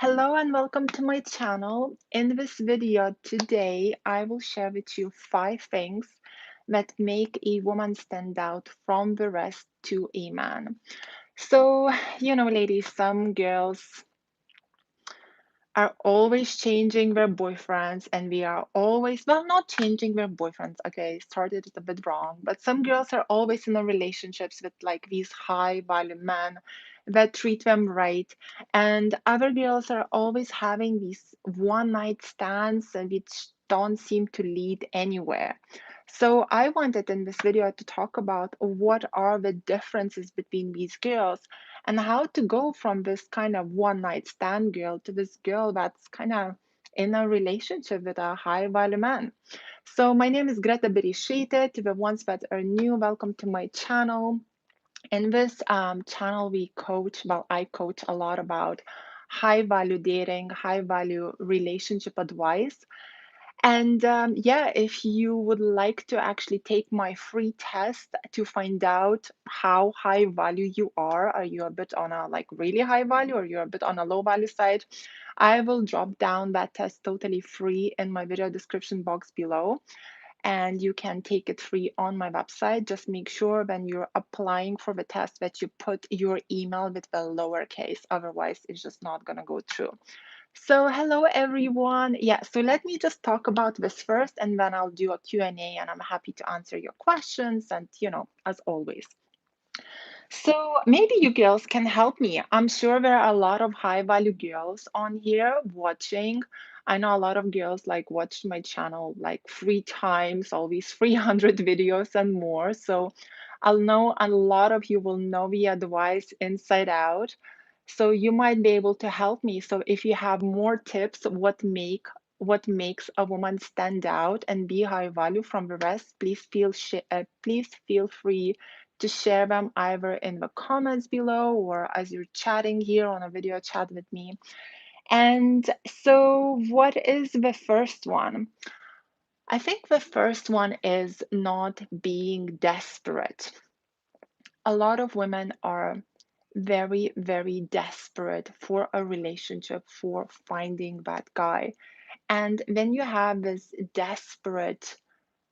Hello and welcome to my channel. In this video today, I will share with you 5 things that make a woman stand out from the rest to a man. So, ladies, some girls are always changing their boyfriends, and we are always, well, not changing their boyfriends. Okay, started it a bit wrong, but some girls are always in a relationships with like these high value men that treat them right, and other girls are always having these one night stands and which don't seem to lead anywhere. So I wanted in this video to talk about what are the differences between these girls and how to go from this kind of one night stand girl to this girl that's kind of in a relationship with a high value man. So my name is Greta Bereisaite. To the ones that are new, welcome to my channel. In this channel, I coach a lot about high value dating, high value relationship advice. And yeah, if you would like to actually take my free test to find out how high value you are you a bit on a like really high value or you're a bit on a low value side, I will drop down that test totally free in my video description box below. And you can take it free on my website. Just make sure when you're applying for the test that you put your email with the lowercase, otherwise it's just not gonna go through. So hello everyone. Yeah, so let me just talk about this first and then I'll do a Q&A and I'm happy to answer your questions and as always. So maybe you girls can help me. I'm sure there are a lot of high value girls on here watching. I know a lot of girls like watched my channel like 3 times, all these 300 videos and more. So I'll know a lot of you will know the advice inside out. So you might be able to help me. So if you have more tips, what makes a woman stand out and be high value from the rest, please feel free to share them either in the comments below or as you're chatting here on a video chat with me. And so, what is the first one? I think the first one is not being desperate. A lot of women are very, very desperate for a relationship, for finding that guy. And when you have this desperate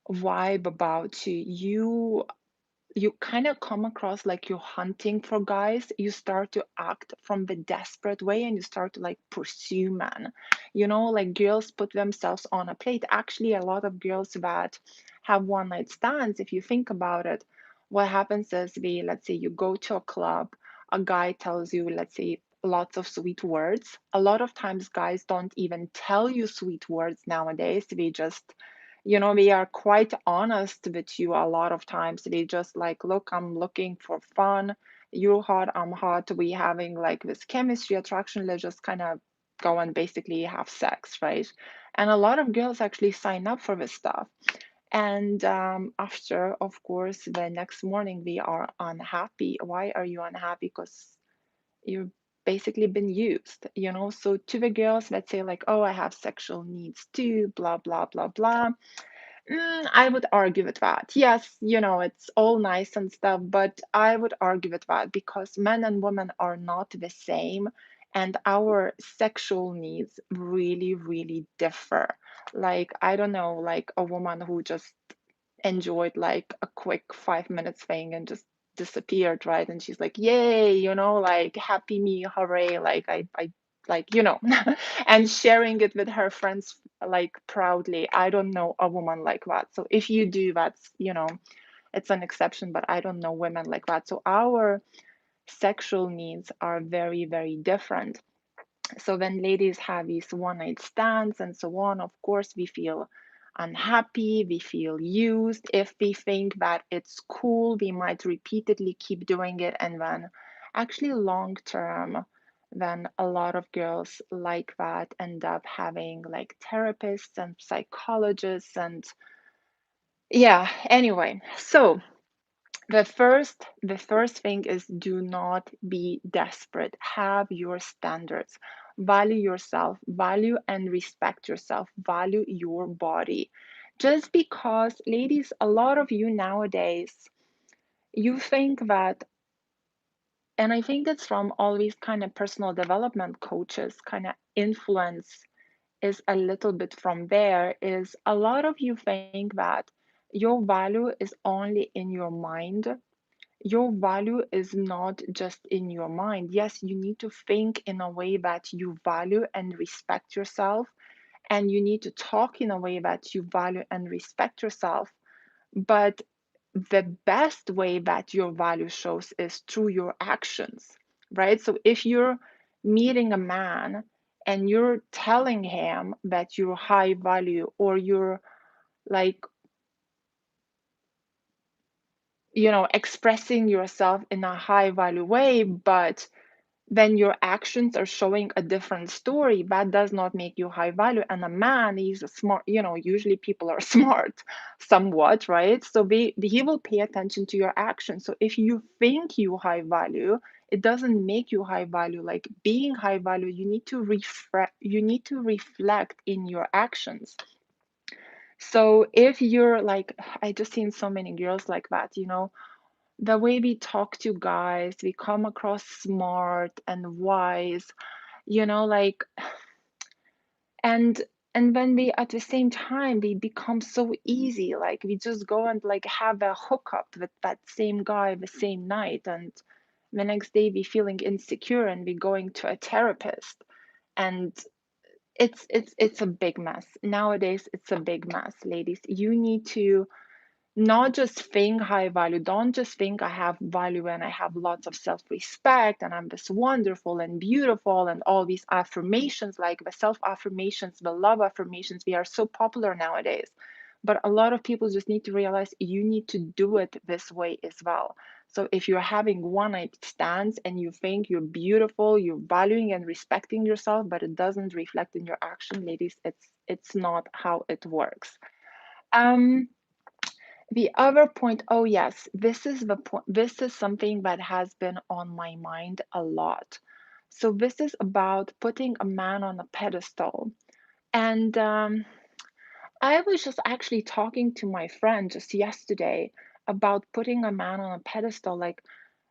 vibe about you kind of come across like you're hunting for guys. You start to act from the desperate way and you start to like pursue men. Like girls put themselves on a plate. Actually, a lot of girls that have one night stands, if you think about it, what happens is let's say you go to a club, a guy tells you, let's say, lots of sweet words. A lot of times guys don't even tell you sweet words nowadays. They just we are quite honest with you a lot of times. They just like, look, I'm looking for fun. You're hot, I'm hot. We having like this chemistry, attraction. Let's just kind of go and basically have sex, right? And a lot of girls actually sign up for this stuff. And after, of course, the next morning, they are unhappy. Why are you unhappy? Because you've basically been used. So to the girls, let's say like, oh, I have sexual needs too, blah, blah, blah, blah. I would argue with that. Yes, it's all nice and stuff, but I would argue with that because men and women are not the same, and our sexual needs really, really differ. Like, I don't know, like a woman who just enjoyed like a quick 5 minutes thing and just disappeared, right? And she's like, yay, like happy me, hooray, like I like, and sharing it with her friends like proudly. I don't know a woman like that. So if you do, it's an exception, but I don't know women like that. So our sexual needs are very, very different. So when ladies have these one night stands and so on, of course, we feel unhappy, we feel used. If we think that it's cool, we might repeatedly keep doing it. And then, actually, long term, then a lot of girls like that end up having like therapists and psychologists. And yeah, anyway, so the first thing is do not be desperate. Have your standards. Value yourself, value and respect yourself, value your body. Just because, ladies, a lot of you nowadays, you think that And I think that's from all these kind of personal development coaches, kind of influence is a little bit from there, is a lot of you think that your value is only in your mind. Your value is not just in your mind. Yes, you need to think in a way that you value and respect yourself, and you need to talk in a way that you value and respect yourself. But the best way that your value shows is through your actions, right? So if you're meeting a man and you're telling him that you're high value, or you're like, expressing yourself in a high value way, but then your actions are showing a different story, that does not make you high value. And a man, he's a smart, usually people are smart somewhat, right? So he will pay attention to your actions. So if you think you high value, it doesn't make you high value. Like being high value, you need to reflect in your actions. So if you're like, I just seen so many girls like that, the way we talk to guys, we come across smart and wise, like, and and when we at the same time we become so easy, like we just go and like have a hookup with that same guy the same night, and the next day we feeling insecure and we going to a therapist, and it's a big mess. Nowadays it's a big mess, ladies. You need to not just think high value. Don't just think I have value and I have lots of self respect and I'm this wonderful and beautiful and all these affirmations, like the self affirmations, the love affirmations. They are so popular nowadays. But a lot of people just need to realize you need to do it this way as well. So if you're having one night stands and you think you're beautiful, you're valuing and respecting yourself, but it doesn't reflect in your action, ladies, it's not how it works. Um, the other point, oh yes, this is the point. This is something that has been on my mind a lot. So this is about putting a man on a pedestal. And I was just actually talking to my friend just yesterday about putting a man on a pedestal. Like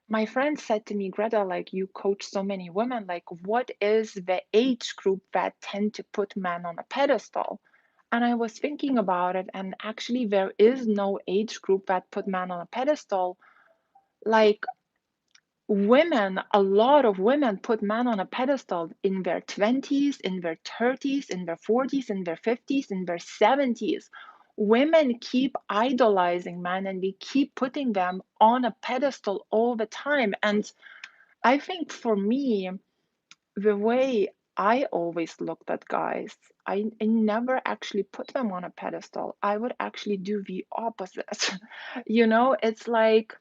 my friend said to me, Greta, like you coach so many women, like what is the age group that tend to put men on a pedestal? And I was thinking about it, and actually there is no age group that put men on a pedestal. Like women, a lot of women put men on a pedestal in their 20s, in their 30s, in their 40s, in their 50s, in their 70s. Women keep idolizing men and we keep putting them on a pedestal all the time. And I think for me, the way I always looked at guys, I never actually put them on a pedestal. I would actually do the opposite. It's like,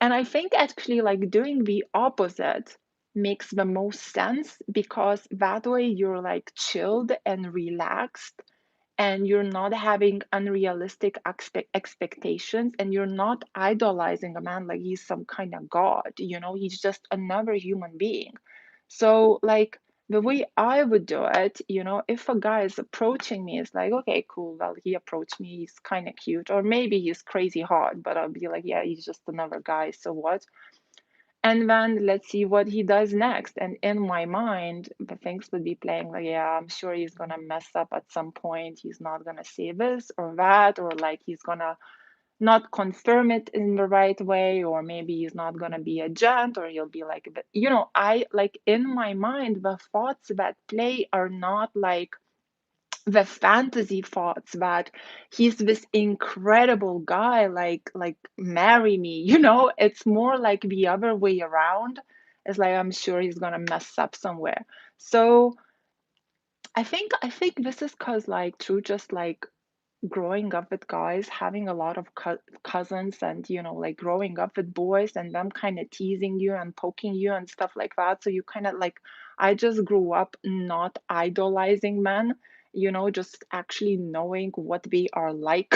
and I think actually like doing the opposite makes the most sense, because that way you're like chilled and relaxed, and you're not having unrealistic expectations, and you're not idolizing a man like he's some kind of god. He's just another human being. So like the way I would do it, if a guy is approaching me, it's like, okay, cool, well, he approached me, he's kind of cute, or maybe he's crazy hot, but I'll be like, yeah, he's just another guy, so what? And then let's see what he does next. And in my mind, the things would be playing like, yeah, I'm sure he's gonna mess up at some point. He's not gonna say this or that, or like he's gonna not confirm it in the right way, or maybe he's not gonna be a gent, or he'll be like, I like in my mind, the thoughts that play are not like the fantasy thoughts that he's this incredible guy, like marry me. It's more like the other way around. It's like I'm sure he's gonna mess up somewhere. So I think this is because like through just like growing up with guys, having a lot of cousins, and like growing up with boys and them kind of teasing you and poking you and stuff like that. So you kind of like, I just grew up not idolizing men, just actually knowing what they are like.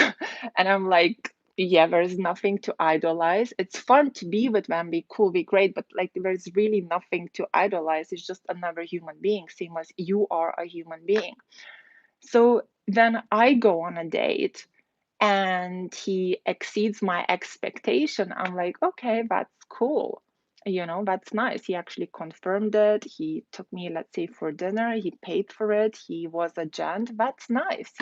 And I'm like, yeah, there's nothing to idolize. It's fun to be with them, be cool, be great, but like there's really nothing to idolize. It's just another human being, same as you are a human being. So then I go on a date and he exceeds my expectation. I'm like, okay, that's cool. That's nice. He actually confirmed it. He took me, let's say, for dinner. He paid for it. He was a gent. That's nice.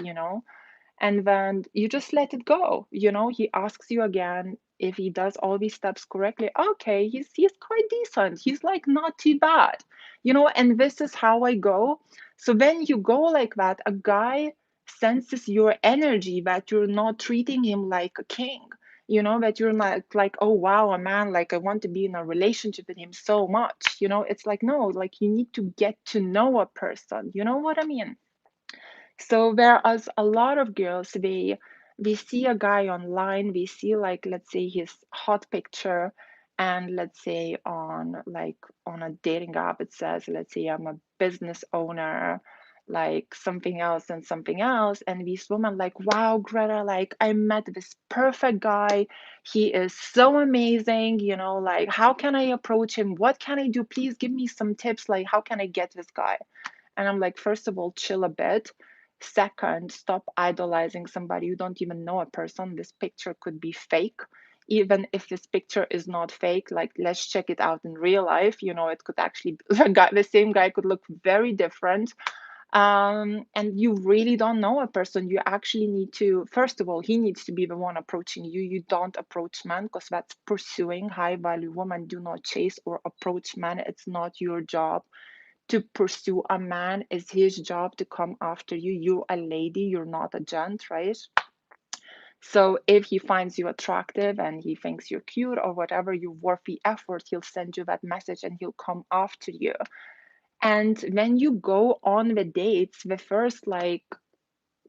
And then you just let it go. He asks you again if he does all these steps correctly. Okay, he's quite decent. He's like not too bad. And this is how I go. So when you go like that, a guy senses your energy, that you're not treating him like a king. That you're not like, oh wow, a man, like I want to be in a relationship with him so much. It's like, no, like you need to get to know a person. You know what I mean? So whereas a lot of girls, we see a guy online, we see like, let's say, his hot picture, and let's say on a dating app it says, let's say, I'm a business owner, like something else and something else, and these women like, wow, Greta, like I met this perfect guy, he is so amazing, like how can I approach him, what can I do, please give me some tips, like how can I get this guy? And I'm like, first of all, chill a bit. Second, stop idolizing somebody. You don't even know a person. This picture could be fake. Even if this picture is not fake, like let's check it out in real life. It could actually the same guy could look very different. And you really don't know a person. You actually need to, first of all, he needs to be the one approaching you. You don't approach men because that's pursuing. High value women do not chase or approach men. It's not your job to pursue a man. Is his job to come after you. You're a lady, you're not a gent, right? So if he finds you attractive and he thinks you're cute or whatever, you're worth the effort, he'll send you that message and he'll come after you. And when you go on the dates, the first like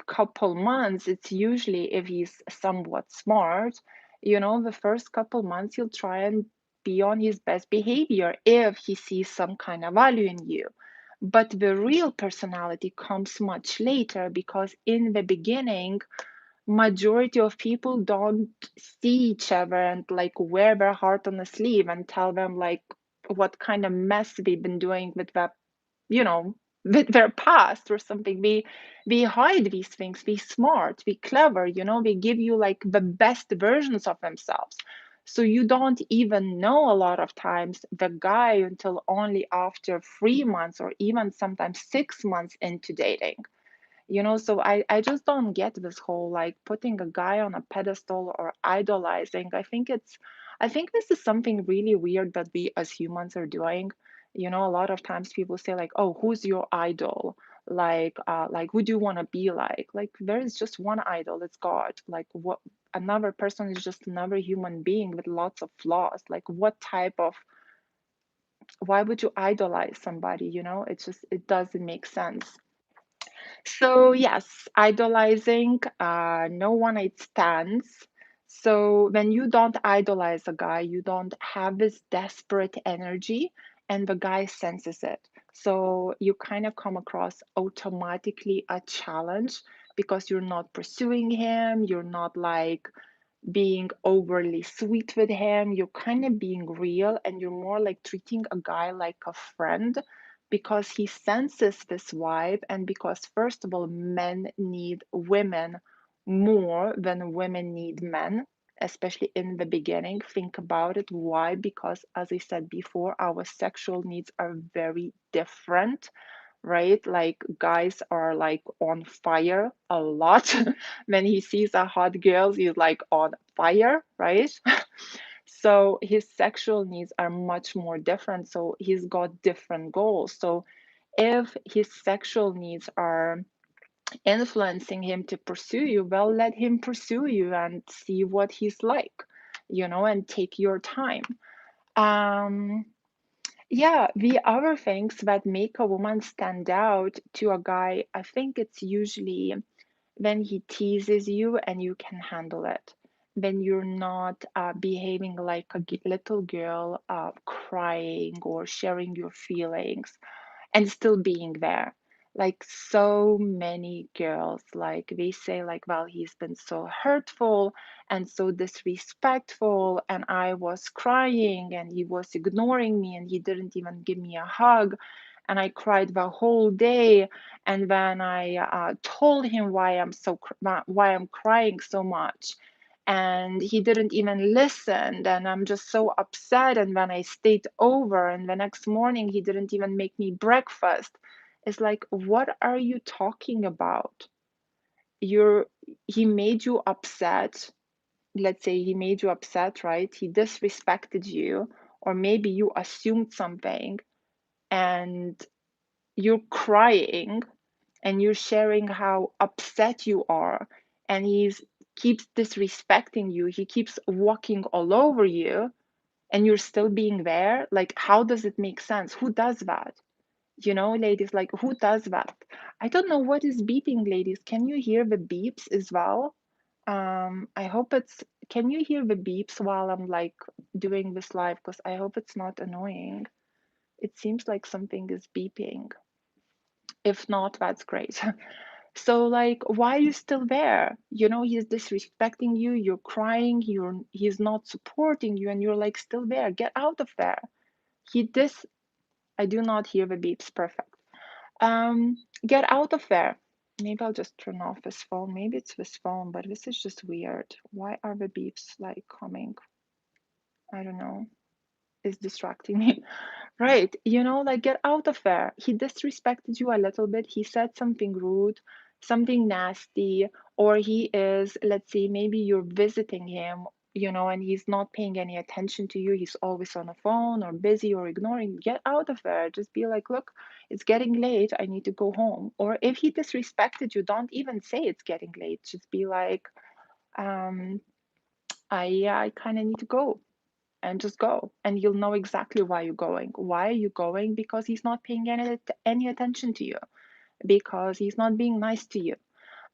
couple months, it's usually, if he's somewhat smart, the first couple months he'll try and be on his best behavior if he sees some kind of value in you. But the real personality comes much later, because in the beginning, majority of people don't see each other and like wear their heart on the sleeve and tell them like what kind of mess they've been doing with that, you know, with their past or something. We hide these things, be smart, be clever, they give you like the best versions of themselves. So you don't even know a lot of times the guy until only after 3 months or even sometimes 6 months into dating. So I just don't get this whole like putting a guy on a pedestal or idolizing. I think this is something really weird that we as humans are doing. A lot of times people say like, oh, who's your idol? Like who do you want to be like? Like there is just one idol, it's God. Like what, another person is just another human being with lots of flaws. Like what type of, why would you idolize somebody? It doesn't make sense. So yes, idolizing, no one night stands. So when you don't idolize a guy, you don't have this desperate energy, and the guy senses it. So you kind of come across automatically a challenge because you're not pursuing him, you're not like being overly sweet with him. You're kind of being real, and you're more like treating a guy like a friend because he senses this vibe. And because, first of all, men need women more than women need men, especially in the beginning. Think about it. Why? Because, as I said before, our sexual needs are very different, right? Like guys are like on fire a lot. When he sees a hot girl, he's like on fire, right? So his sexual needs are much more different. So he's got different goals. So if his sexual needs are influencing him to pursue you, well, let him pursue you and see what he's like, and take your time. Um, yeah, the other things that make a woman stand out to a guy, I think it's usually when he teases you and you can handle it. When you're not behaving like a little girl, crying or sharing your feelings and still being there. Like so many girls, like they say, like, well, he's been so hurtful and so disrespectful, and I was crying and he was ignoring me and he didn't even give me a hug. And I cried the whole day. And then I told him why I'm crying so much. and he didn't even listen, and I'm just so upset. And when I stayed over and the next morning he didn't even make me breakfast, it's like, what are you talking about? You're He made you upset. Let's say he made you upset, right? He disrespected you, or maybe you assumed something, and you're crying and you're sharing how upset you are, and he's keeps disrespecting you, he keeps walking all over you, and you're still being there. Like, how does it make sense? Who does that? Ladies, like, who does that? I don't know what is beeping, ladies. Can you hear the beeps as well? I hope it's Can you hear the beeps while I'm like doing this live? Because I hope it's not annoying. It seems like something is beeping. If not, that's great. So, like, why are you still there? He's disrespecting you, you're crying, he's not supporting you, and you're like still there. Get out of there. He dis I do not hear the beeps. Perfect. Um, get out of there. Maybe I'll just turn off this phone. Maybe it's this phone, but this is just weird. Why are the beeps like coming? I don't know. It's distracting me. Right, like, get out of there. He disrespected you a little bit. He said something rude, something nasty, or he is, let's say, maybe you're visiting him, and he's not paying any attention to you. He's always on the phone or busy or ignoring. Get out of there. Just be like, look, it's getting late. I need to go home. Or if he disrespected you, don't even say it's getting late. Just be like, um, I kind of need to go, and just go, and you'll know exactly why you're going. Why are you going? Because he's not paying any attention to you, because he's not being nice to you.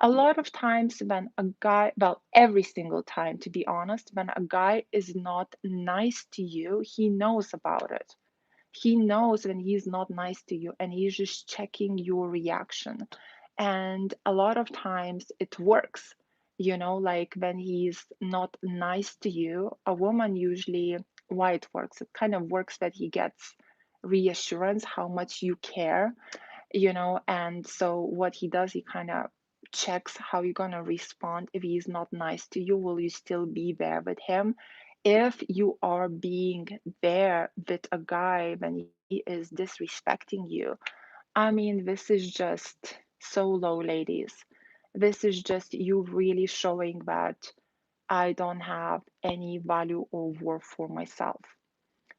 A lot of times when a guy, well, every single time, to be honest, when a guy is not nice to you, he knows about it. He knows when he's not nice to you, and he's just checking your reaction. And a lot of times it works. Like, when he's not nice to you, a woman usually, why it works, it kind of works that he gets reassurance how much you care, and so what he does, he kind of checks how you're going to respond. If he's not nice to you, will you still be there with him? If you are being there with a guy when he is disrespecting you, I mean, this is just so low, ladies. This is just you really showing that I don't have any value or worth for myself.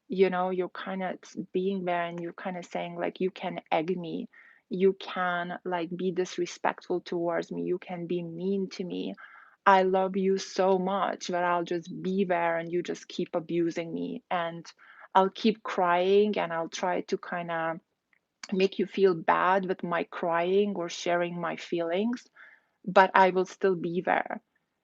You're kind of being there, and you're kind of saying, like, you can egg me, you can like be disrespectful towards me, you can be mean to me. I love you so much that I'll just be there, and you just keep abusing me, and I'll keep crying, and I'll try to kind of make you feel bad with my crying or sharing my feelings, but I will still be there,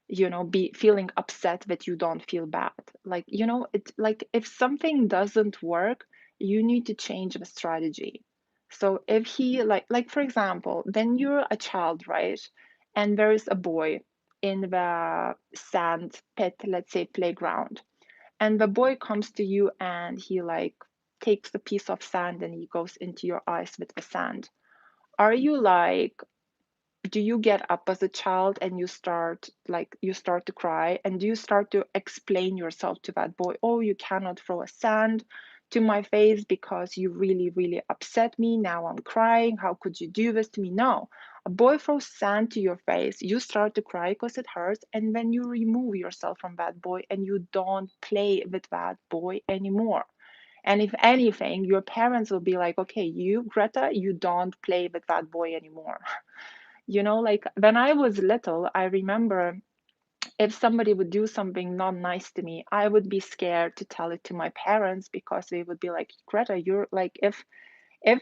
be feeling upset that you don't feel bad. Like, it like, if something doesn't work, you need to change the strategy. So if he, like for example, when you're a child, right? And there is a boy in the sand pit, let's say playground, and the boy comes to you and he like takes a piece of sand and he goes into your eyes with the sand. Are you like, do you get up as a child and you start to cry, and do you start to explain yourself to that boy? Oh, you cannot throw a sand to my face because you really really upset me. Now I'm crying. How could you do this to me? No. A boy throws sand to your face, you start to cry because it hurts, and then you remove yourself from that boy and you don't play with that boy anymore. And if anything, your parents will be like, okay, you, Greta, you don't play with that boy anymore. Like, when I was little, I remember if somebody would do something not nice to me, I would be scared to tell it to my parents, because they would be like, Greta, you're like, if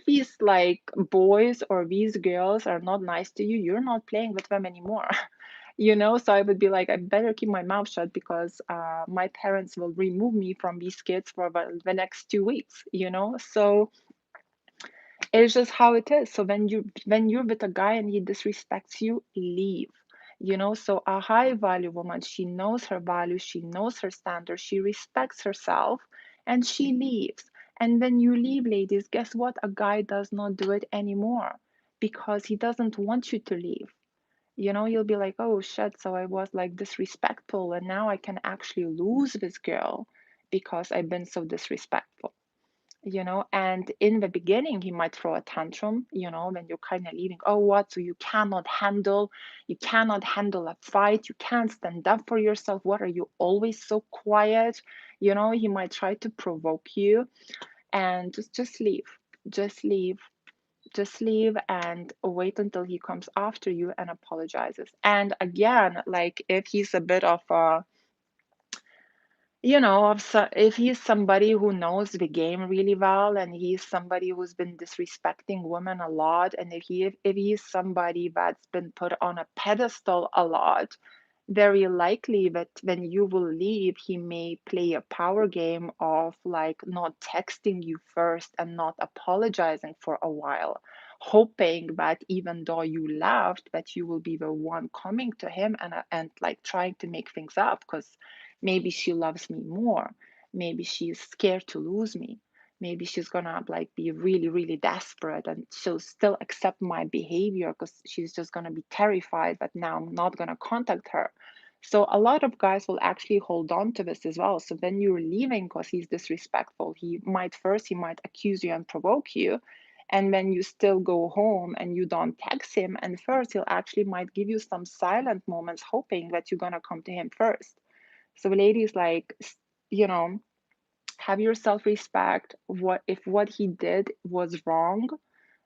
these like boys or these girls are not nice to you, you're not playing with them anymore. So I would be like, I better keep my mouth shut, because my parents will remove me from these kids for the next 2 weeks. So it's just how it is. So when you're with a guy and he disrespects you, leave. So a high value woman, she knows her value, she knows her standards, she respects herself, and she leaves. And when you leave, ladies, guess what? A guy does not do it anymore, because he doesn't want you to leave. You'll be like, oh shit, so I was like disrespectful, and now I can actually lose this girl because I've been so disrespectful. And in the beginning he might throw a tantrum, when you're kind of leaving. Oh, what? So you cannot handle a fight, you can't stand up for yourself, what are you always so quiet? He might try to provoke you, and just leave. Just leave just leave and wait until he comes after you and apologizes. And again, like, if he's a bit of a if he's somebody who knows the game really well, and he's somebody who's been disrespecting women a lot, and if he's somebody that's been put on a pedestal a lot, very likely that when you will leave, he may play a power game of like not texting you first and not apologizing for a while, hoping that even though you left, that you will be the one coming to him and like trying to make things up, because maybe she loves me more. Maybe she's scared to lose me. Maybe she's gonna like be really, really desperate, and she'll still accept my behavior because she's just gonna be terrified that now I'm not gonna contact her. So a lot of guys will actually hold on to this as well. So when you're leaving because he's disrespectful, he might accuse you and provoke you. And when you still go home and you don't text him, and first he'll actually might give you some silent moments, hoping that you're gonna come to him first. So ladies, like, you know, have your self-respect. What he did was wrong,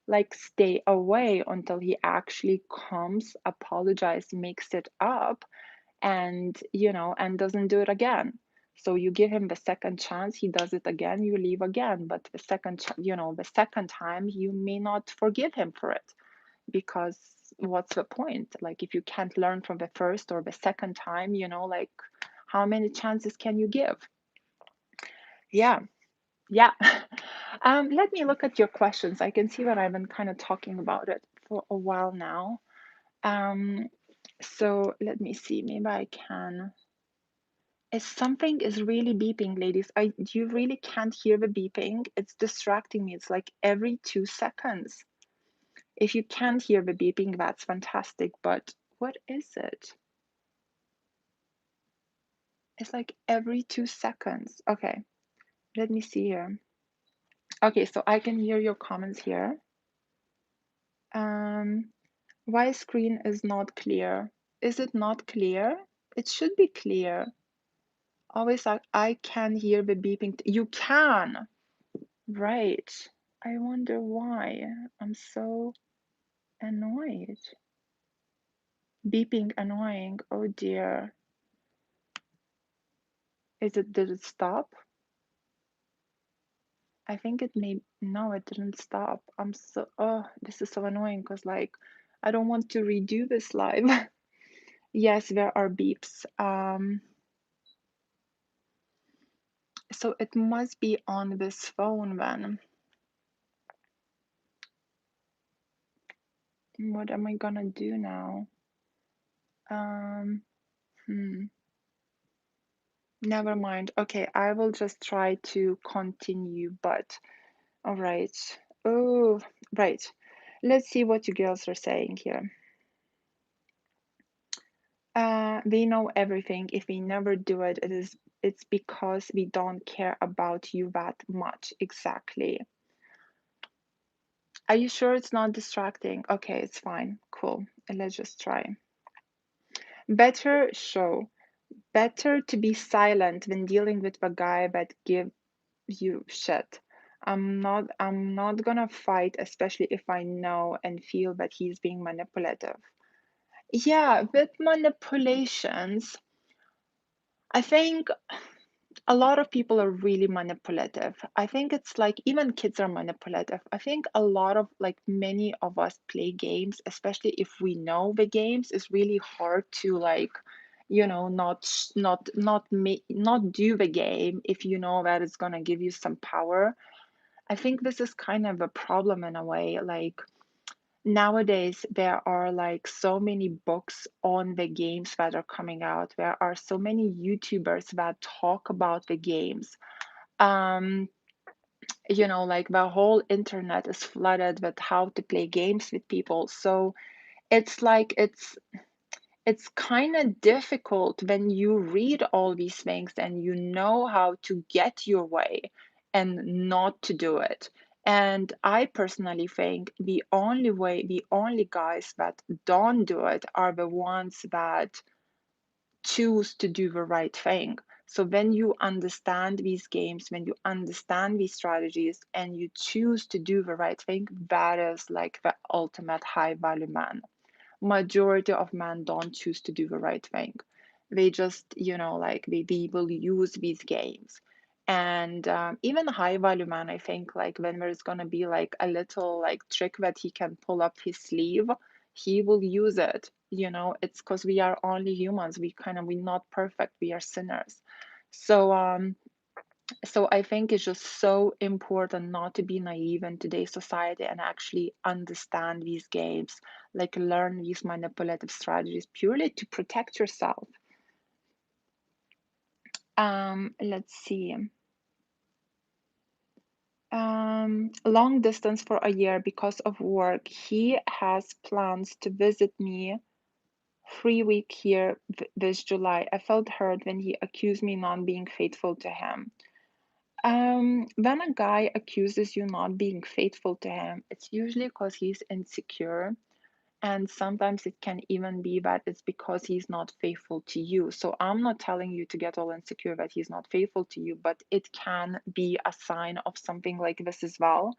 like, stay away until he actually comes, apologize, makes it up, and doesn't do it again. So you give him the second chance, he does it again, you leave again. But the second time you may not forgive him for it, because what's the point? Like, if you can't learn from the first or the second time, like, how many chances can you give? Yeah, yeah. Let me look at your questions. I can see that I've been kind of talking about it for a while now. Um, so let me see. Maybe I can. If something is really beeping, ladies, you really can't hear the beeping. It's distracting me. It's like every 2 seconds. If you can't hear the beeping, that's fantastic. But what is it? It's like every 2 seconds. Okay, let me see here. Okay, so I can hear your comments here. Um, why screen is not clear? Is it not clear? It should be clear. Always like, I can hear the beeping. You can. Right. I wonder why. I'm so annoyed. Beeping annoying. Oh dear. Did it stop? I think it may, no, it didn't stop. Oh, this is so annoying because, like, I don't want to redo this live. Yes, there are beeps. So it must be on this phone then. What am I gonna do now? Um, hmm. Never mind. Okay, I will just try to continue, but all right. Oh, right. Let's see what you girls are saying here. They know everything. If we never do it, it's because we don't care about you that much. Exactly. Are you sure it's not distracting? Okay, it's fine. Cool. Let's just try. Better show. Better to be silent when dealing with a guy that give you shit. I'm not gonna fight, especially if I know and feel that he's being manipulative. Yeah, with manipulations, I think a lot of people are really manipulative. I think it's like even kids are manipulative. I think a lot of like many of us play games, especially if we know the games, is really hard to like, not do the game if you know that it's gonna give you some power. I think this is kind of a problem in a way. Like, nowadays there are like so many books on the games that are coming out. There are so many YouTubers that talk about the games. um like the whole internet is flooded with how to play games with people. So it's like it's kind of difficult when you read all these things and you know how to get your way and not to do it. And I personally think the only guys that don't do it are the ones that choose to do the right thing. So when you understand these games, when you understand these strategies and you choose to do the right thing, that is like the ultimate high value man. Majority of men don't choose to do the right thing. They just, like they will use these games. And even high value man, I think, like when there's gonna be like a little like trick that he can pull up his sleeve, he will use it. It's because we are only humans. We're not perfect. We are sinners. So so I think it's just so important not to be naive in today's society and actually understand these games, like learn these manipulative strategies purely to protect yourself. Let's see. Long distance for a year because of work. He has plans to visit me 3 week here this July. I felt hurt when he accused me not being faithful to him. When a guy accuses you not being faithful to him, it's usually because he's insecure. And sometimes it can even be that it's because he's not faithful to you. So I'm not telling you to get all insecure that he's not faithful to you, but it can be a sign of something like this as well.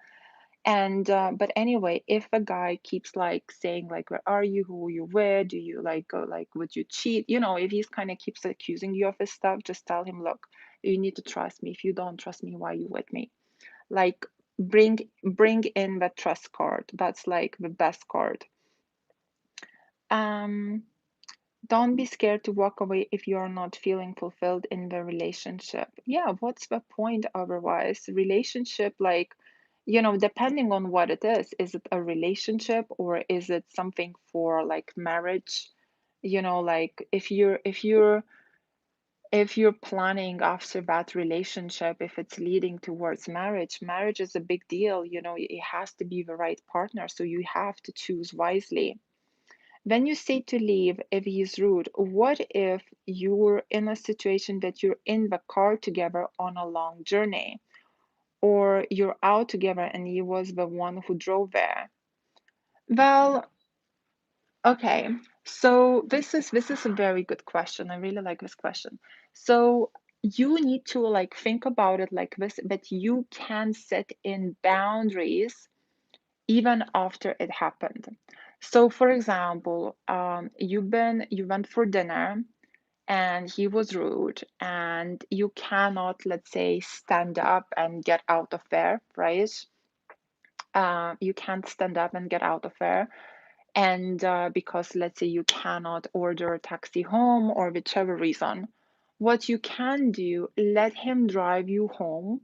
And but anyway, if a guy keeps like saying like, where are you, who are you with, do you like go, like would you cheat, if he's kind of keeps accusing you of his stuff, just tell him, look, you need to trust me. If you don't trust me, why are you with me? Like, bring in the trust card. That's like the best card. um don't be scared to walk away if you're not feeling fulfilled in the relationship. Yeah, what's the point otherwise? Relationship, like, depending on what it is it a relationship or is it something for like marriage? Like if you're planning after that relationship, if it's leading towards marriage is a big deal. It has to be the right partner, so you have to choose wisely. When you say to leave if he's rude, what if you're in a situation that you're in the car together on a long journey, or you're out together and he was the one who drove there? Well, okay. So this is a very good question. I really like this question. So you need to like think about it like this, that you can set in boundaries even after it happened. So, for example, you went for dinner and he was rude, and you cannot, let's say, stand up and get out of there, right? You can't stand up and get out of there, and because let's say you cannot order a taxi home or whichever reason, what you can do, let him drive you home.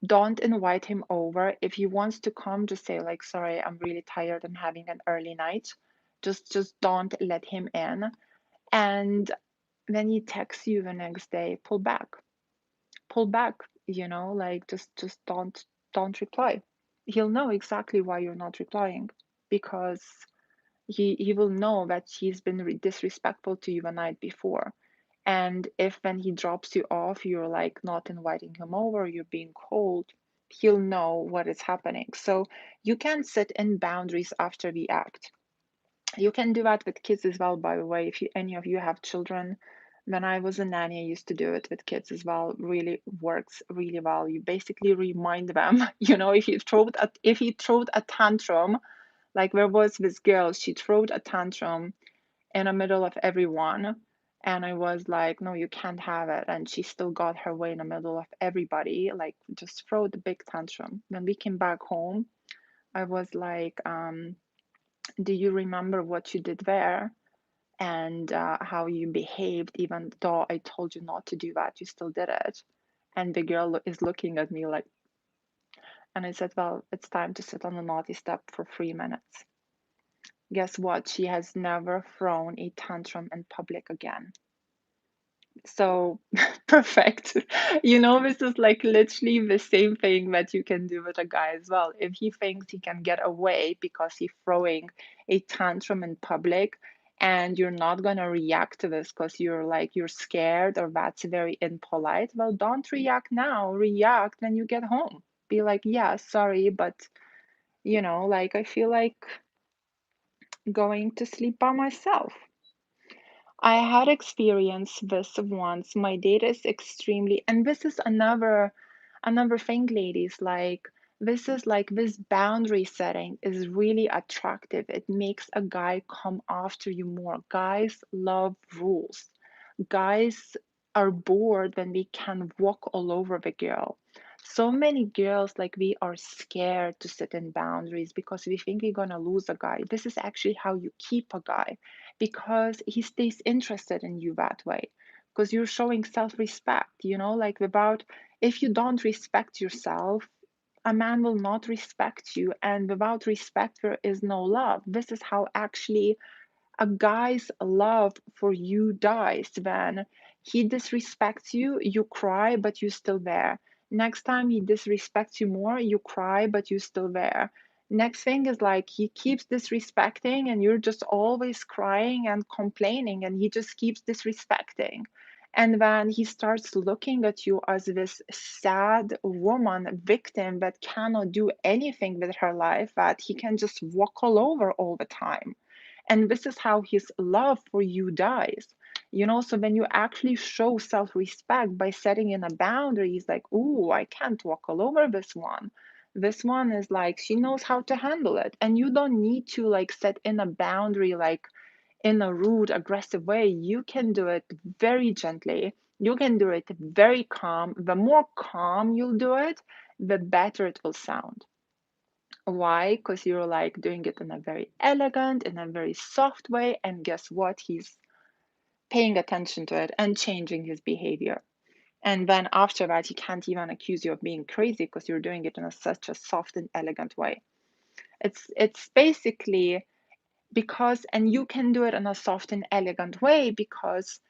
Don't invite him over. If he wants to come, just say like, sorry, I'm really tired, I'm having an early night. Just don't let him in. And when he texts you the next day, pull back. Pull back, like just don't reply. He'll know exactly why you're not replying, because he will know that he's been disrespectful to you the night before. And if when he drops you off, you're like not inviting him over, you're being cold, he'll know what is happening. So you can set in boundaries after the act. You can do that with kids as well, by the way. If any of you have children, when I was a nanny, I used to do it with kids as well. Really works really well. You basically remind them, if he throwed a tantrum, like there was this girl, she throwed a tantrum in the middle of everyone. And I was like, no, you can't have it. And she still got her way in the middle of everybody, like just throw the big tantrum. When we came back home, I was like, do you remember what you did there? And how you behaved, even though I told you not to do that, you still did it. And the girl is looking at me like, and I said, well, it's time to sit on the naughty step for 3 minutes. Guess what? She has never thrown a tantrum in public again. So perfect. You know, this is like literally the same thing that you can do with a guy as well. If he thinks he can get away because he's throwing a tantrum in public and you're not gonna react to this because you're scared or that's very impolite, well, don't react now. React when you get home. Be like, yeah, sorry, but like I feel like going to sleep by myself. I had experienced this once. My date is extremely, and this is another thing, ladies, like this boundary setting is really attractive. It makes a guy come after you more. Guys love rules. Guys are bored when we can walk all over the girl. So many girls, like, we are scared to set in boundaries because we think we're gonna lose a guy. This is actually how you keep a guy, because he stays interested in you that way. Because you're showing self-respect, like, without, if you don't respect yourself, a man will not respect you, and without respect there is no love. This is how actually a guy's love for you dies. When he disrespects you, you cry, but you're still there. Next time he disrespects you more, you cry, but you're still there. Next thing is like he keeps disrespecting, and you're just always crying and complaining, and he just keeps disrespecting. And then he starts looking at you as this sad woman, victim that cannot do anything with her life, that he can just walk all over all the time, and this is how his love for you dies. So when you actually show self-respect by setting in a boundary, he's like, "Ooh, I can't walk all over this one. This one is like, she knows how to handle it." And you don't need to like set in a boundary like in a rude, aggressive way. You can do it very gently. You can do it very calm. The more calm you'll do it, the better it will sound. Why? Because you're like doing it in a very elegant, in a very soft way, and guess what? He's paying attention to it and changing his behavior. And then after that, he can't even accuse you of being crazy because you're doing it in such a soft and elegant way. It's basically because, and you can do it in a soft and elegant way because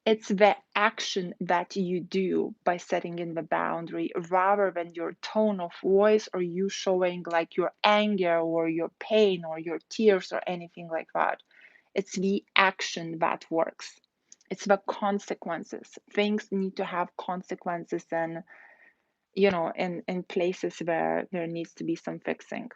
it's the action that you do by setting in the boundary rather than your tone of voice or you showing like your anger or your pain or your tears or anything like that. It's the action that works. It's the consequences. Things need to have consequences, and in places where there needs to be some fixing.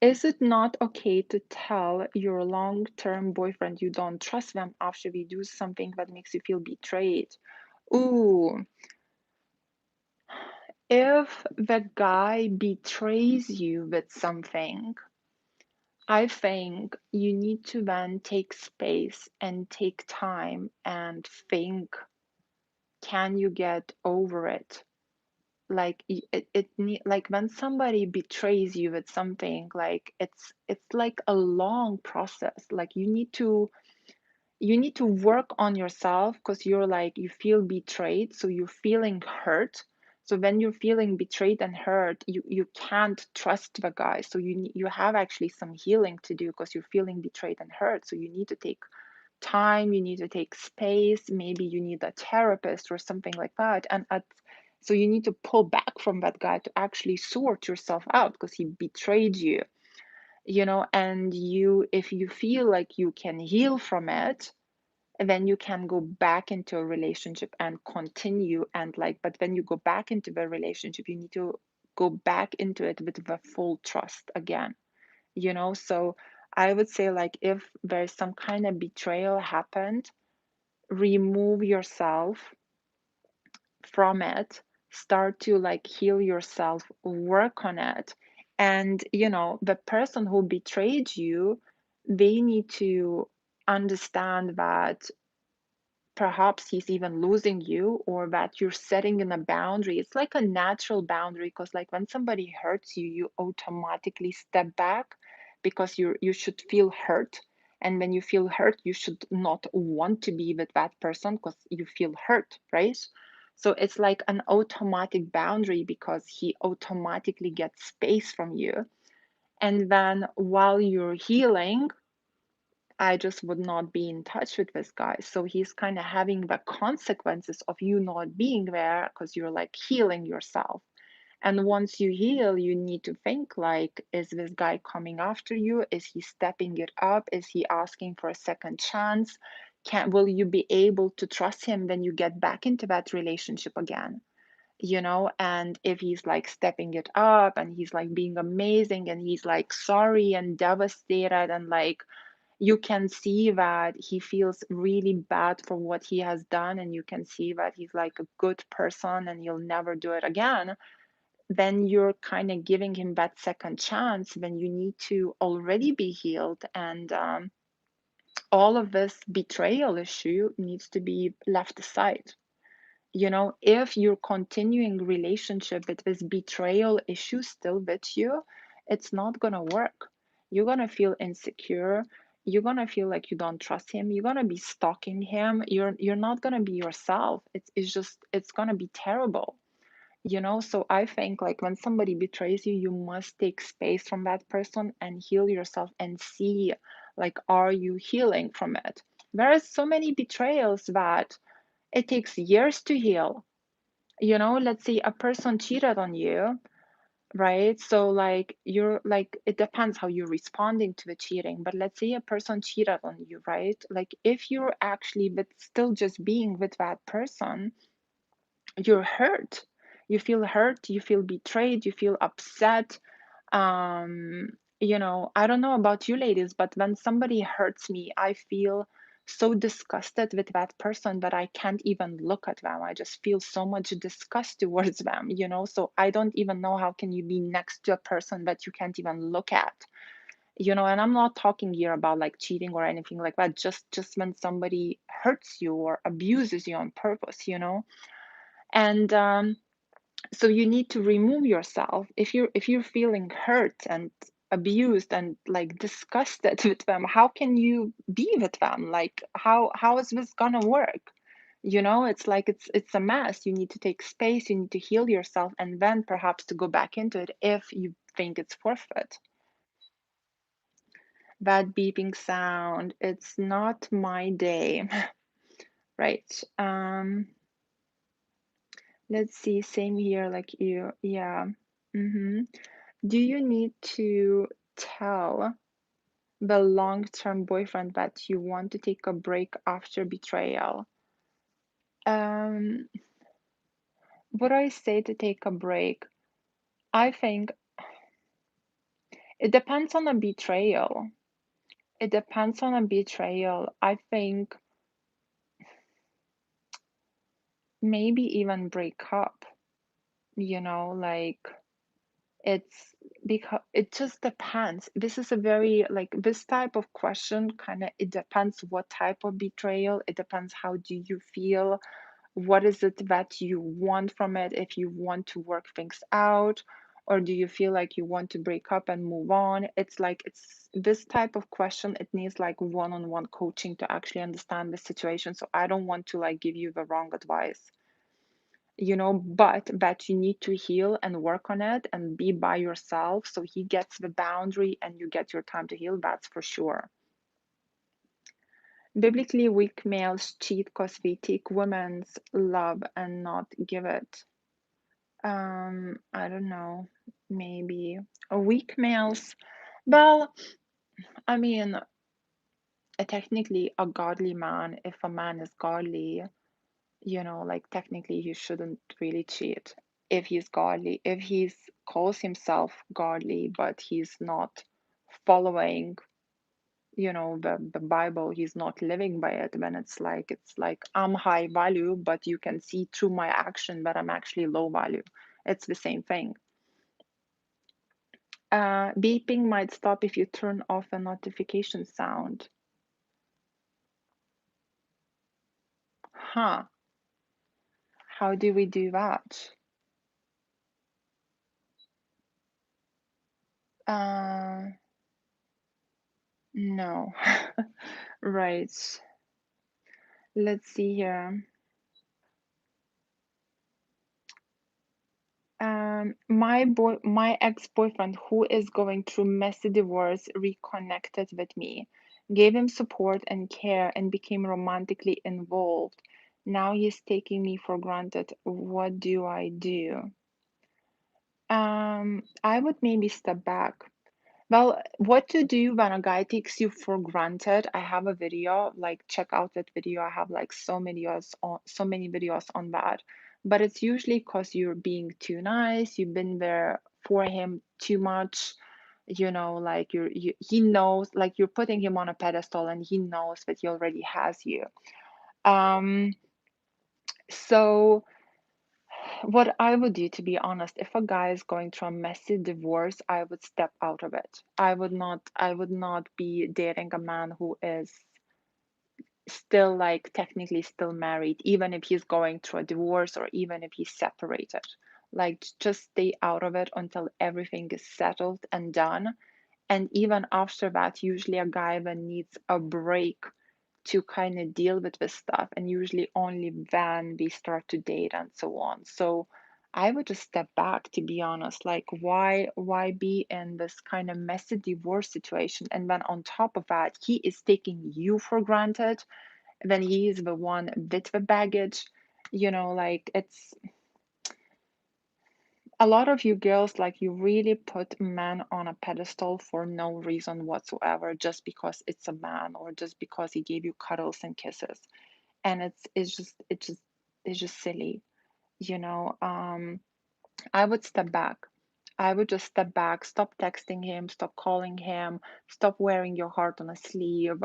Is it not okay to tell your long-term boyfriend you don't trust them after we do something that makes you feel betrayed? Ooh, if the guy betrays you with something, I think you need to then take space and take time and think, can you get over it? Like like when somebody betrays you with something, like it's like a long process. Like you need to work on yourself because you're like you feel betrayed, so you're feeling hurt. So when you're feeling betrayed and hurt, you can't trust the guy, so you have actually some healing to do because you're feeling betrayed and hurt. So you need to take time, you need to take space, maybe you need a therapist or something like that. So you need to pull back from that guy to actually sort yourself out because he betrayed you, and if you feel like you can heal from it, then you can go back into a relationship and continue. And like, but when you go back into the relationship, you need to go back into it with the full trust again, so I would say, like, if there's some kind of betrayal happened, remove yourself from it, start to like heal yourself, work on it. And the person who betrayed you, they need to understand that perhaps he's even losing you, or that you're setting in a boundary. It's like a natural boundary because like when somebody hurts you, you automatically step back because you should feel hurt. And when you feel hurt, you should not want to be with that person because you feel hurt, right? So it's like an automatic boundary because he automatically gets space from you. And then while you're healing, I just would not be in touch with this guy. So he's kind of having the consequences of you not being there because you're like healing yourself. And once you heal, you need to think like, is this guy coming after you? Is he stepping it up? Is he asking for a second chance? Will you be able to trust him when you get back into that relationship again? And if he's like stepping it up and he's like being amazing and he's like sorry and devastated and like you can see that he feels really bad for what he has done and you can see that he's like a good person and he'll never do it again, then you're kind of giving him that second chance when you need to already be healed. And all of this betrayal issue needs to be left aside. If you're continuing relationship with this betrayal issue still with you, it's not gonna work. You're gonna feel insecure. You're gonna feel like you don't trust him. You're gonna be stalking him. You're not gonna be yourself. It's gonna be terrible. So I think like when somebody betrays you, you must take space from that person and heal yourself and see like are you healing from it. There are so many betrayals that it takes years to heal. Let's say a person cheated on you, right? So like you're like it depends how you're responding to the cheating, but let's say a person cheated on you, right? Like if you're actually but still just being with that person, you're hurt. You feel hurt, you feel betrayed, you feel upset. um I don't know about you ladies, but when somebody hurts me, I feel so disgusted with that person that I can't even look at them. I just feel so much disgust towards them, so I don't even know how can you be next to a person that you can't even look at. And I'm not talking here about like cheating or anything like that, just when somebody hurts you or abuses you on purpose. And so you need to remove yourself if you're feeling hurt and abused and like disgusted with them. How can you be with them? Like how is this gonna work? It's like it's a mess. You need to take space, you need to heal yourself, and then perhaps to go back into it if you think it's worth it. That beeping sound, it's not my day. Right. Let's see, same here like you. Yeah. Mm-hmm. Do you need to tell the long-term boyfriend that you want to take a break after betrayal? Um, would I say to take a break? I think it depends on a betrayal. It depends on a betrayal. I think maybe even break up, like it's because it just depends. This is a very like this type of question kind of it depends what type of betrayal. It depends how do you feel. What is it that you want from it? If you want to work things out, or do you feel like you want to break up and move on? It's like it's this type of question, it needs like one-on-one coaching to actually understand the situation. So I don't want to like give you the wrong advice, but that you need to heal and work on it and be by yourself so he gets the boundary and you get your time to heal. That's for sure. Biblically, weak males cheat because they take women's love and not give it. I don't know. Maybe weak males. Well, I mean, technically, a godly man, if a man is godly, like technically he shouldn't really cheat if he's godly. If he's calls himself godly, but he's not following the Bible, he's not living by it, then it's like I'm high value, but you can see through my action that I'm actually low value. It's the same thing. Beeping might stop if you turn off a notification sound. Huh. How do we do that? uh no. Right. Let's see here. My ex-boyfriend who is going through messy divorce reconnected with me. gave him support and care, and became romantically involved. Now he's taking me for granted. What do I do? I would maybe step back. Well, what to do when a guy takes you for granted? I have a video, like check out that video. I have like so many videos on that. But it's usually because you're being too nice, you've been there for him too much, like he knows, like you're putting him on a pedestal and he knows that he already has you. Um, so what I would do, to be honest, if a guy is going through a messy divorce, I would step out of it. I would not be dating a man who is still like technically still married, even if he's going through a divorce or even if he's separated. Like just stay out of it until everything is settled and done. And even after that, usually a guy then needs a break to kind of deal with this stuff, and usually only then they start to date and so on. So I would just step back, to be honest. Like why be in this kind of messy divorce situation, and then on top of that he is taking you for granted, then he is the one with the baggage. Like it's a lot of you girls, like you really put men on a pedestal for no reason whatsoever, just because it's a man or just because he gave you cuddles and kisses. And it's just silly, you know. I would step back. I would just step back, stop texting him, stop calling him, stop wearing your heart on a sleeve.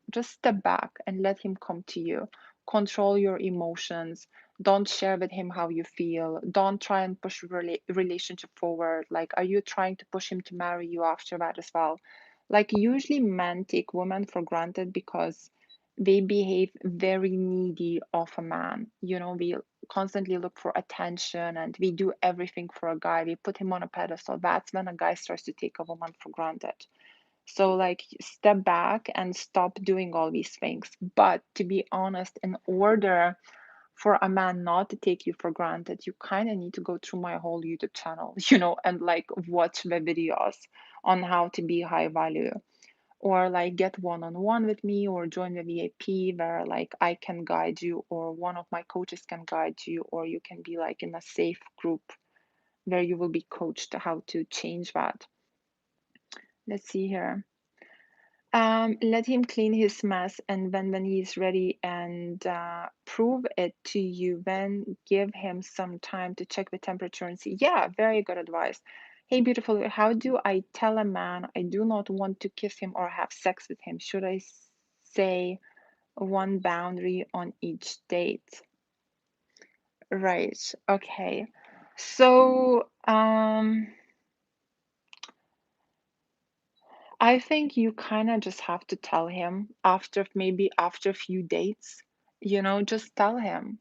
Just step back and let him come to you. Control your emotions. Don't share with him how you feel. Don't try and push relationship forward. Like, are you trying to push him to marry you after that as well? Like, usually men take women for granted because they behave very needy of a man. We constantly look for attention and we do everything for a guy. We put him on a pedestal. That's when a guy starts to take a woman for granted. So, like, step back and stop doing all these things. But to be honest, in order for a man not to take you for granted, you kind of need to go through my whole YouTube channel, and like watch the videos on how to be high value, or like get one-on-one with me, or join the VIP where like I can guide you, or one of my coaches can guide you, or you can be like in a safe group where you will be coached how to change that. Let's see here. Let him clean his mess, and when he's ready and prove it to you, then give him some time to check the temperature and see. Yeah, very good advice. Hey, beautiful, how do I tell a man I do not want to kiss him or have sex with him? Should I say one boundary on each date? Right. Okay. So, I think you kind of just have to tell him after a few dates, just tell him.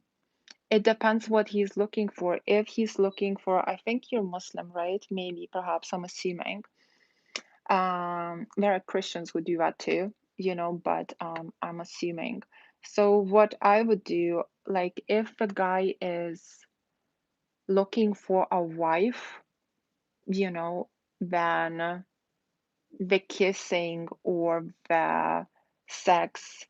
It depends what he's looking for. If he's looking for, I think you're Muslim, right? Maybe, perhaps, I'm assuming. There are Christians who do that too, but I'm assuming. So what I would do, like if the guy is looking for a wife, you know, then the kissing or the sex,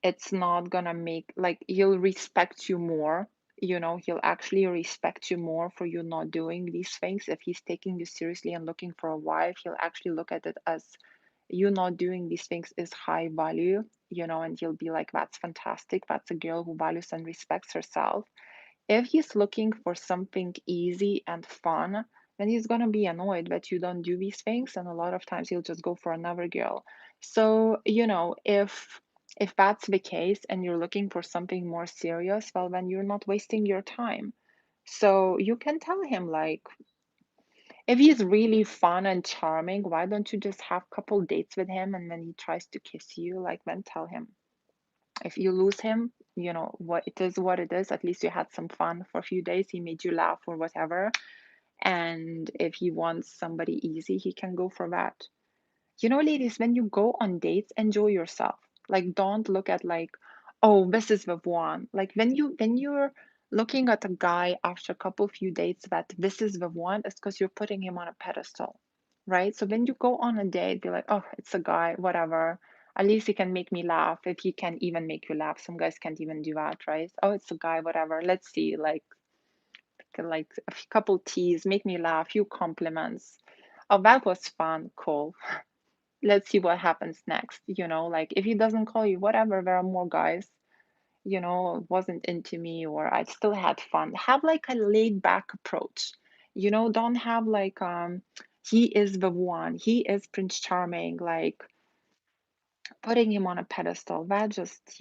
it's not gonna make, like, he'll respect you more. He'll actually respect you more for you not doing these things. If he's taking you seriously and looking for a wife, he'll actually look at it as you not doing these things is high value, and he'll be like, that's fantastic. That's a girl who values and respects herself. If he's looking for something easy and fun, then he's gonna be annoyed that you don't do these things, and a lot of times he'll just go for another girl. So, if that's the case and you're looking for something more serious, well, then you're not wasting your time. So you can tell him, like, if he's really fun and charming, why don't you just have a couple dates with him, and when he tries to kiss you, like, then tell him. If you lose him, what it is. At least you had some fun for a few days. He made you laugh or whatever. And if he wants somebody easy, he can go for that. Ladies, when you go on dates, enjoy yourself. Like, don't look at like, oh, this is the one. Like when you're looking at a guy after a couple few dates that this is the one, it's because you're putting him on a pedestal, right? So when you go on a date, be like, oh, it's a guy, whatever. At least he can make me laugh if he can even make you laugh. Some guys can't even do that, right? Oh, it's a guy, whatever. Let's see, like a couple teas, make me laugh, few compliments. Oh, that was fun, cool. Let's see what happens next. Like if he doesn't call you, whatever, there are more guys, wasn't into me, or I still had fun. Have like a laid back approach. Don't have like he is the one, he is Prince Charming, like putting him on a pedestal. That just,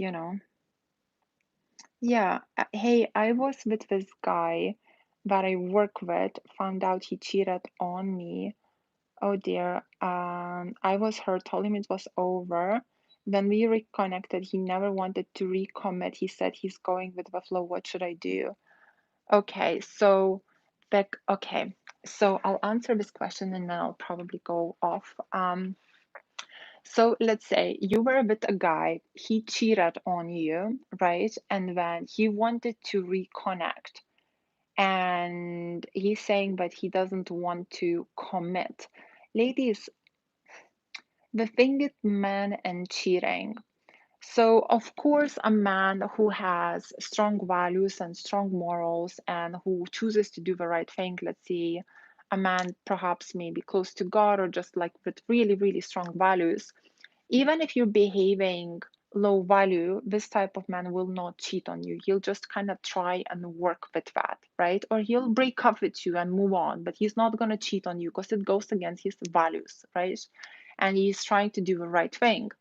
yeah. Hey, I was with this guy that I work with, found out he cheated on me. Oh dear. I was hurt, told him it was over. Then we reconnected. He never wanted to recommit. He said he's going with the flow. What should I do? Okay, so back, okay. So I'll answer this question and then I'll probably go off. So let's say you were with a guy, he cheated on you, right? And then he wanted to reconnect. And he's saying, but he doesn't want to commit. Ladies, the thing with men and cheating. So, of course, a man who has strong values and strong morals and who chooses to do the right thing, let's say a man perhaps maybe close to God or just like with really, really strong values, even if you're behaving low value, this type of man will not cheat on you. He'll just kind of try and work with that, right? Or he'll break up with you and move on, but he's not going to cheat on you because it goes against his values, right? And he's trying to do the right thing.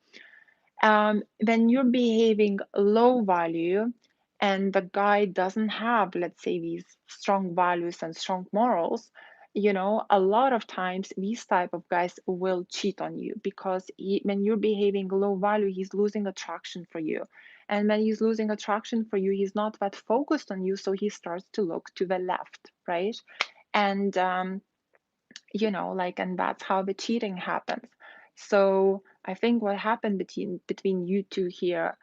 When you're behaving low value and the guy doesn't have, let's say, these strong values and strong morals, a lot of times these type of guys will cheat on you because when you're behaving low value, he's losing attraction for you. And when he's losing attraction for you, he's not that focused on you, so he starts to look to the left, right? And and that's how the cheating happens. So I think what happened between you two here,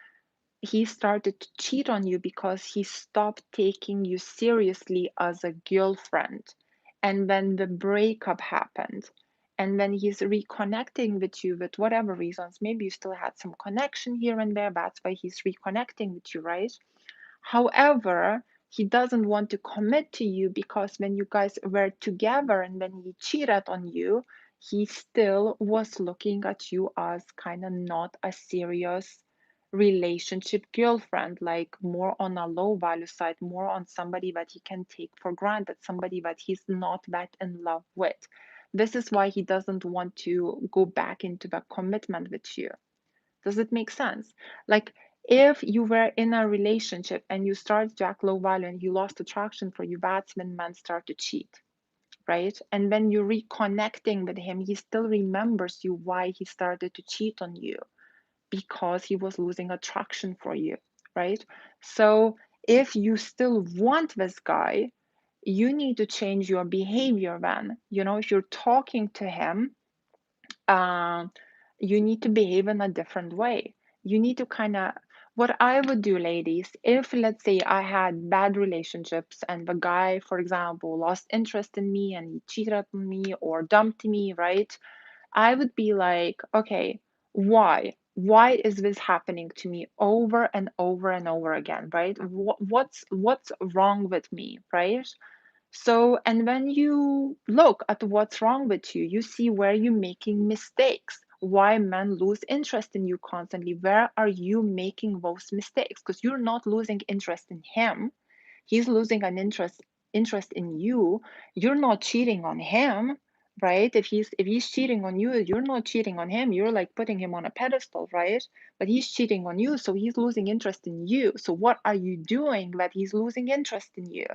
he started to cheat on you because he stopped taking you seriously as a girlfriend. And then the breakup happened. And then he's reconnecting with you with whatever reasons. Maybe you still had some connection here and there. That's why he's reconnecting with you, right? However, he doesn't want to commit to you because when you guys were together and when he cheated on you, he still was looking at you as kind of not a serious relationship girlfriend, like more on a low value side, more on somebody that he can take for granted, somebody that he's not that in love with. This is why he doesn't want to go back into the commitment with you. Does it make sense? Like, if you were in a relationship and you started to act low value and you lost attraction for you, that's when men start to cheat, right? And when you're reconnecting with him, he still remembers you why he started to cheat on you because he was losing attraction for you, right? So if you still want this guy, you need to change your behavior then. If you're talking to him, um, you need to behave in a different way. You need to kind of, what I would do, ladies, if let's say I had bad relationships and the guy, for example, lost interest in me and he cheated on me or dumped me, right? I would be like, okay, why? Why is this happening to me over and over and over again, right? What's wrong with me, right? So, and when you look at what's wrong with you, you see where you're making mistakes, why men lose interest in you constantly. Where are you making those mistakes? Because you're not losing interest in him. He's losing an interest in you. You're not cheating on him, right? If he's cheating on you, you're not cheating on him. You're like putting him on a pedestal, right? But he's cheating on you, so he's losing interest in you. So what are you doing that he's losing interest in you?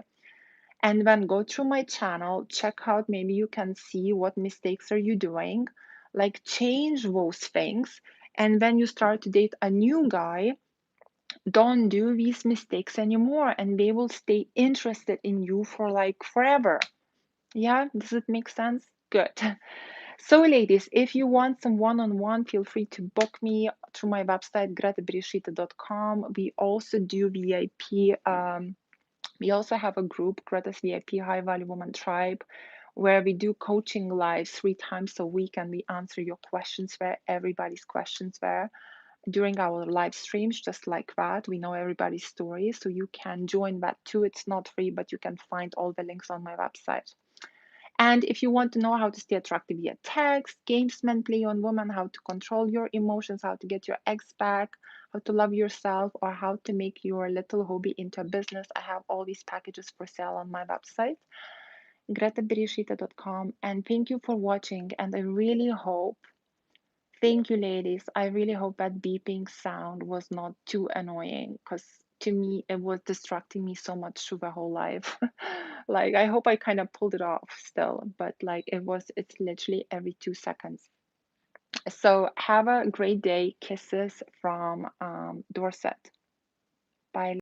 And then go through my channel, check out, maybe you can see what mistakes are you doing, like change those things. And when you start to date a new guy, don't do these mistakes anymore and they will stay interested in you for like forever. Yeah, does it make sense? Good. So, ladies, if you want some one-on-one, feel free to book me through my website, gretabereisaite.com. We also do VIP. We also have a group, Greta's VIP High Value Woman Tribe, where we do coaching lives 3 times a week and we answer your questions there, everybody's questions there during our live streams, just like that. We know everybody's story, so you can join that too. It's not free, but you can find all the links on my website. And if you want to know how to stay attractive via text, games mentally on women, how to control your emotions, how to get your ex back, how to love yourself, or how to make your little hobby into a business, I have all these packages for sale on my website, gretabereisaite.com. And thank you for watching. And I really hope, thank you, ladies. I really hope that beeping sound was not too annoying because to me it was distracting me so much through the whole life. Like, I hope I kind of pulled it off still, but like it's literally every 2 seconds. So have a great day. Kisses from Dorset. Bye.